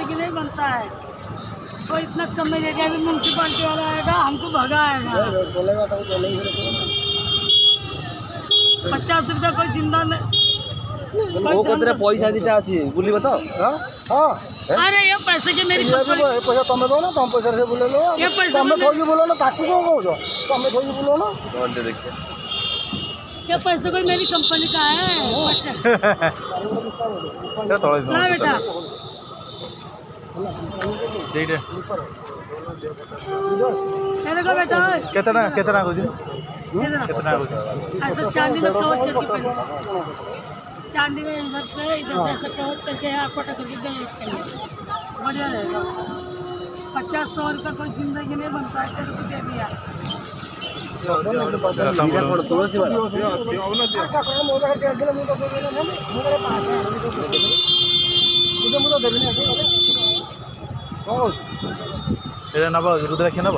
जिंदगी नहीं बनता है। तो इतना कम में लेके अभी म्यूनसिपालिटी वाला आएगा हमको भगाएगा। 50 रुपया कोई जिंदा नहीं। वो कतरे पैसा दिटा अछि बुलिबो तो हां हां अरे ये पैसे के मेरी कंपनी पैसा तुम दो ना तुम पैसा से बुले लो ये पैसा तुम थोड़ी बोलो ना ताकू को कहू तुम थोड़ी बोलो ना बोलते देखिए ये पैसे कोई मेरी कंपनी का है। क्या तळे ना बेटा ସେଇଟା ये देखो बेटा କେତେଟା କେତେଟା କହୁଛି ये देखो। କେତେଟା କହୁଛି ऐसा चांदी में कवर करके पहनो। चांदी में इधर से ऐसा कवर करके आपको टक्कर के गले चाहिए बढ़िया रहेगा। 50-100 रुपये कोई जिंदगी नहीं बनता है। तेरे को दे दिया सीधा पड़ तुलसी वाला এটা নেব রুদ্রাক্ষী নেব